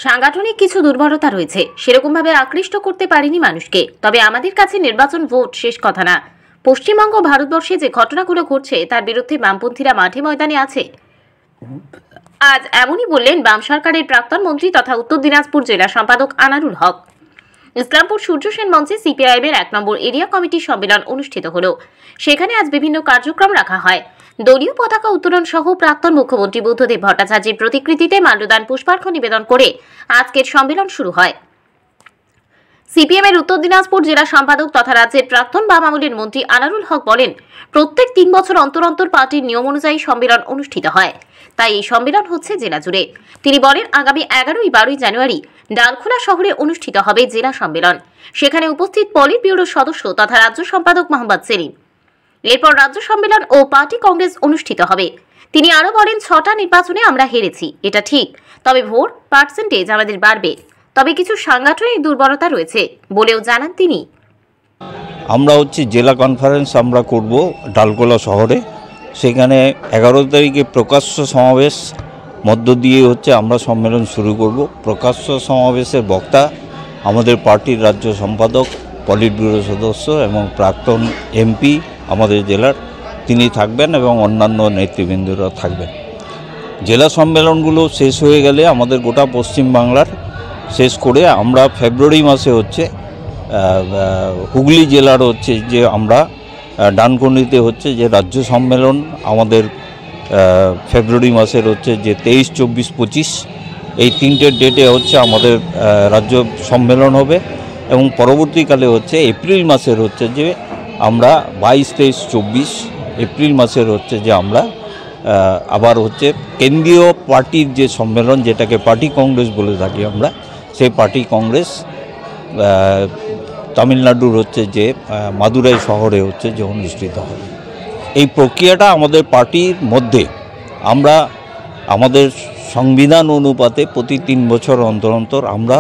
সাংগঠনিক কিছু দুর্বলতা রয়েছে, সেরকমভাবে আকৃষ্ট করতে পারেনি মানুষকে। তবে আমাদের কাছে নির্বাচন ভোট শেষ কথা না। পশ্চিমবঙ্গ ভারতবর্ষে যে ঘটনাগুলো ঘটছে তার বিরুদ্ধে বামপন্থীরা মাঠে ময়দানে আছে। আজ এমনই বললেন বাম সরকারের প্রাক্তন মন্ত্রী তথা উত্তর দিনাজপুর জেলা সম্পাদক আনারুল হক। ইসলামপুর সূর্য সেন মঞ্চে সিপিআইএমের 1 নম্বর এরিয়া কমিটির সম্মেলন অনুষ্ঠিত হলো। সেখানে আজ বিভিন্ন কার্যক্রম রাখা হয়। দলীয় পতাকা উত্তোলন সহ প্রাক্তন মুখ্যমন্ত্রী বুদ্ধদেব ভট্টাচার্যের প্রতিকৃতিতে মাল্যদান পুষ্পার্ঘ্য নিবেদন করে আজকের সম্মেলন শুরু হয়। সিপিএমের উত্তর দিনাজপুর জেলা সম্পাদক তথা রাজ্যের প্রাক্তন বাম আমলের মন্ত্রী আনারুল হক বলেন, প্রত্যেক 3 বছর অন্তর অন্তর পার্টির নিয়ম অনুযায়ী সম্মেলন অনুষ্ঠিত হয়, তাই এই সম্মেলন হচ্ছে জেলা জুড়ে। তিনি বলেন, আগামী 11-12 জানুয়ারি ডালখোলা শহরে অনুষ্ঠিত হবে জেলা সম্মেলন। সেখানে উপস্থিত পলিট ব্যুরোর সদস্য তথা রাজ্য সম্পাদক মোহাম্মদ সেলিম। এরপর রাজ্য সম্মেলন ও পার্টি কংগ্রেস অনুষ্ঠিত হবে। তিনি আরো বলেন, 6টা নির্বাচনে আমরা হেরেছি, এটা ঠিক, তবে ভোট পার্সেন্টেজ আমাদের বাড়বে। তবে কিছু সাংগঠনিক দুর্বলতা রয়েছে বলেও জানান তিনি। আমরা জেলা কনফারেন্স আমরা করব ডালখোলা শহরে। সেখানে 11 তারিখে প্রকাশ্য সমাবেশ মধ্য দিয়ে আমরা সম্মেলন শুরু করব। প্রকাশ্য সমাবেশের বক্তা আমাদের পার্টির রাজ্য সম্পাদক, পলিট ব্যুরো সদস্য এবং প্রাক্তন এমপি আমাদের জেলার, তিনি থাকবেন এবং অন্যান্য নেতৃবৃন্দরা থাকবেন। জেলা সম্মেলনগুলো শেষ হয়ে গেলে আমাদের গোটা পশ্চিমবাংলার শেষ করে আমরা ফেব্রুয়ারি মাসে হুগলি জেলার যে আমরা ডানকুনিতে যে রাজ্য সম্মেলন আমাদের ফেব্রুয়ারি মাসের যে 23, 24, 25 এই 3টে ডেটে আমাদের রাজ্য সম্মেলন হবে। এবং পরবর্তীকালে এপ্রিল মাসের যে আমরা 22, 23, 24 এপ্রিল মাসের যে আমরা আবার কেন্দ্রীয় পার্টির যে সম্মেলন, যেটাকে পার্টি কংগ্রেস বলে থাকি আমরা, সেই পার্টি কংগ্রেস তামিলনাড়ুর যে মাদুরাই শহরে যে অনুষ্ঠিত হবে। এই প্রক্রিয়াটা আমাদের পার্টির মধ্যে আমরা আমাদের সংবিধান অনুপাতে প্রতি 3 বছর অন্তর অন্তর আমরা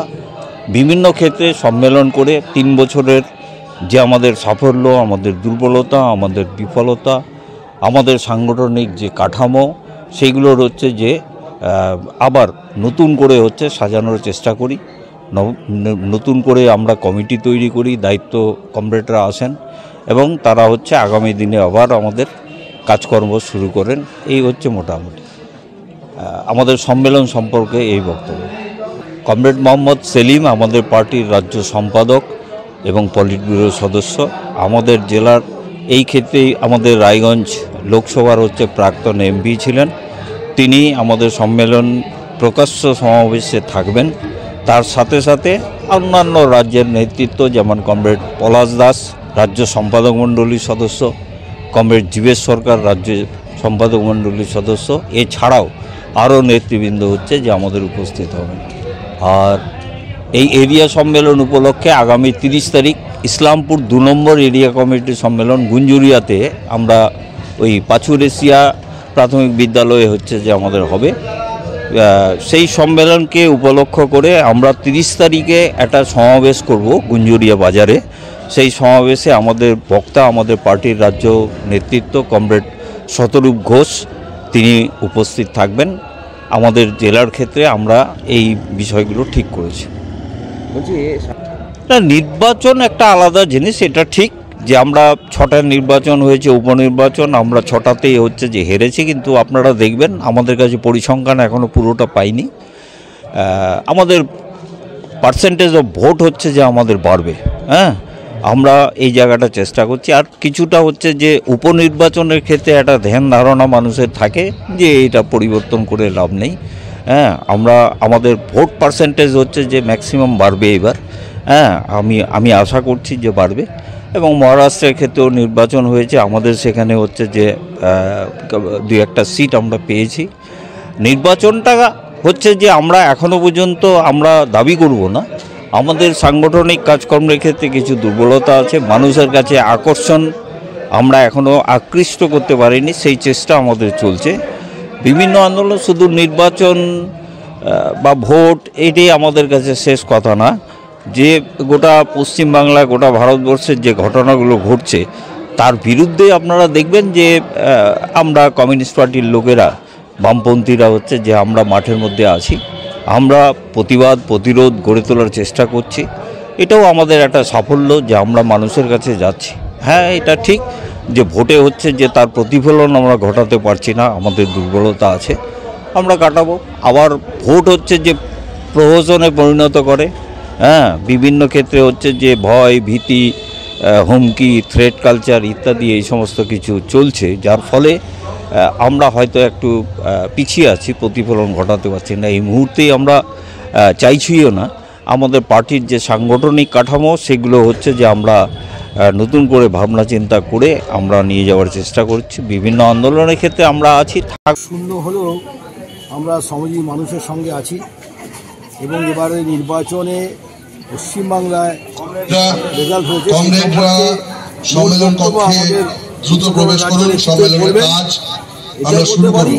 বিভিন্ন ক্ষেত্রে সম্মেলন করে 3 বছরের যে আমাদের সাফল্য, আমাদের দুর্বলতা, আমাদের বিফলতা, আমাদের সাংগঠনিক যে কাঠামো, সেইগুলোর যে আবার নতুন করে সাজানোর চেষ্টা করি। নতুন করে আমরা কমিটি তৈরি করি, দায়িত্ব কমরেডরা আসেন এবং তারা আগামী দিনে আবার আমাদের কাজকর্ম শুরু করেন। এই মোটামুটি আমাদের সম্মেলন সম্পর্কে এই বক্তব্য। কমরেড মোহাম্মদ সেলিম আমাদের পার্টির রাজ্য সম্পাদক এবং পলিট ব্যুরোর সদস্য, আমাদের জেলার এই ক্ষেত্রেই আমাদের রায়গঞ্জ লোকসভার প্রাক্তন এমপি ছিলেন। তিনি আমাদের সম্মেলন প্রকাশ্য সমাবেশে থাকবেন। তার সাথে সাথে অন্যান্য রাজ্যের নেতৃত্ব, যেমন কমরেড পলাশ দাস রাজ্য সম্পাদক মণ্ডলীর সদস্য, কমরেড জীবেশ সরকার রাজ্য সম্পাদক মণ্ডলীর সদস্য, এছাড়াও আরও নেতৃবৃন্দ যে আমাদের উপস্থিত হবেন। আর এই এরিয়া সম্মেলন উপলক্ষে আগামী 30 তারিখ ইসলামপুর 2 নম্বর এরিয়া কমিটির সম্মেলন গুঞ্জুরিয়াতে আমরা ওই পাঁচুর এশিয়া প্রাথমিক বিদ্যালয়ে যে আমাদের হবে। সেই সম্মেলনকে উপলক্ষ করে আমরা 30 তারিখে একটা সমাবেশ করব গুঞ্জুরিয়া বাজারে। সেই সমাবেশে আমাদের বক্তা আমাদের পার্টির রাজ্য নেতৃত্ব কমরেড শতরূপ ঘোষ, তিনি উপস্থিত থাকবেন। আমাদের জেলার ক্ষেত্রে আমরা এই বিষয়গুলো ঠিক করেছি। নির্বাচন একটা আলাদা জিনিস, এটা ঠিক যে আমরা 6টা নির্বাচন হয়েছে, উপনির্বাচন আমরা 6টাতেই যে হেরেছি। কিন্তু আপনারা দেখবেন আমাদের কাছে পরিসংখ্যান এখনও পুরোটা পাইনি। আমাদের পার্সেন্টেজ অফ ভোট যে আমাদের বাড়বে। আমরা এই জায়গাটা চেষ্টা করছি। আর কিছুটা যে উপনির্বাচনের ক্ষেত্রে একটা ধ্যান ধারণা মানুষের থাকে যে এটা পরিবর্তন করে লাভ নেই। আমরা আমাদের ভোট পার্সেন্টেজ যে ম্যাক্সিমাম বাড়বে এবার। আমি আশা করছি যে বাড়বে। এবং মহারাষ্ট্রের ক্ষেত্রেও নির্বাচন হয়েছে, আমাদের সেখানে যে 2-1টা সিট আমরা পেয়েছি। নির্বাচনটা যে আমরা এখনও পর্যন্ত আমরা দাবি করব না, আমাদের সাংগঠনিক কাজকর্মের ক্ষেত্রে কিছু দুর্বলতা আছে। মানুষের কাছে আকর্ষণ আমরা এখনও আকৃষ্ট করতে পারিনি, সেই চেষ্টা আমাদের চলছে। বিভিন্ন আন্দোলন, শুধু নির্বাচন বা ভোট এটাই আমাদের কাছে শেষ কথা না। যে গোটা পশ্চিমবাংলা, গোটা ভারতবর্ষের যে ঘটনাগুলো ঘটছে তার বিরুদ্ধে আপনারা দেখবেন যে আমরা কমিউনিস্ট পার্টির লোকেরা, বামপন্থীরা যে আমরা মাঠের মধ্যে আছি। আমরা প্রতিবাদ প্রতিরোধ গড়ে তোলার চেষ্টা করছি। এটাও আমাদের একটা সাফল্য যে আমরা মানুষের কাছে যাচ্ছি। হ্যাঁ, এটা ঠিক যে ভোটে হচ্ছে যে তার প্রতিফলন আমরা ঘটাতে পারছি না, আমাদের দুর্বলতা আছে, আমরা কাটাবো। আবার ভোট হচ্ছে যে প্রহসনে পরিণত করে। হ্যাঁ, বিভিন্ন ক্ষেত্রে হচ্ছে যে ভয় ভীতি, হুমকি, থ্রেট কালচার ইত্যাদি এই সমস্ত কিছু চলছে, যার ফলে আমরা হয়তো একটু পিছিয়ে আছি, প্রতিফলন ঘটাতে পারছি না। এই মুহূর্তেই আমরা চাইছিও না। আমাদের পার্টির যে সাংগঠনিক কাঠামো সেগুলো হচ্ছে যে আমরা নতুন করে ভাবনা চিন্তা করে আমরা নিয়ে যাওয়ার চেষ্টা করছি। বিভিন্ন আন্দোলনের ক্ষেত্রে আমরা আছি। শূন্য হলেও আমরা সমাজী মানুষের সঙ্গে আছি এবং এবারে নির্বাচনে পশ্চিমবাংলায় রেজাল্ট হয়েছে সম্মেলন কক্ষে দ্রুত প্রবেশ করুন। সম্মেলনের কাজ আমরা শুরু করব।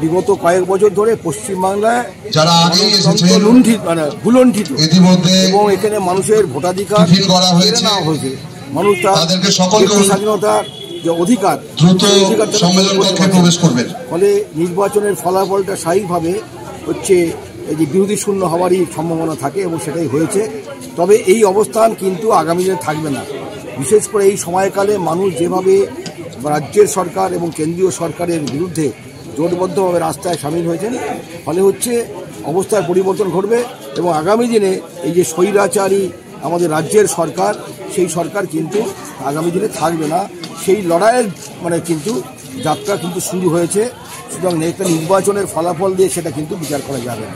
বিগত কয়েক বছর ধরে পশ্চিমবাংলায় যারা আগে এসেছেন ভুলণ্ঠিত ইতিমধ্যে এবং এখানে মানুষের ভোটাধিকার করা হয়েছে, মানুষ তাদেরকে সকলকে স্বাধীনতার যে অধিকার দ্রুত সম্মেলন কক্ষে প্রবেশ করবেন। ফলে নির্বাচনের ফলাফলটা স্বাভাবিকভাবে হচ্ছে এই যে বিরোধী শূন্য হওয়ারই সম্ভাবনা থাকে এবং সেটাই হয়েছে। তবে এই অবস্থান কিন্তু আগামী দিনে থাকবে না। বিশেষ করে এই সময়কালে মানুষ যেভাবে রাজ্যের সরকার এবং কেন্দ্রীয় সরকারের বিরুদ্ধে জোটবদ্ধভাবে রাস্তায় সামিল হয়েছেন, ফলে হচ্ছে অবস্থার পরিবর্তন ঘটবে এবং আগামী দিনে এই যে স্বৈরাচারী আমাদের রাজ্যের সরকার, সেই সরকার কিন্তু আগামী দিনে থাকবে না। সেই লড়াইয়ের কিন্তু যাত্রা কিন্তু শুরু হয়েছে। সুতরাং একটা নির্বাচনের ফলাফল দিয়ে সেটা কিন্তু বিচার করা যাবে না।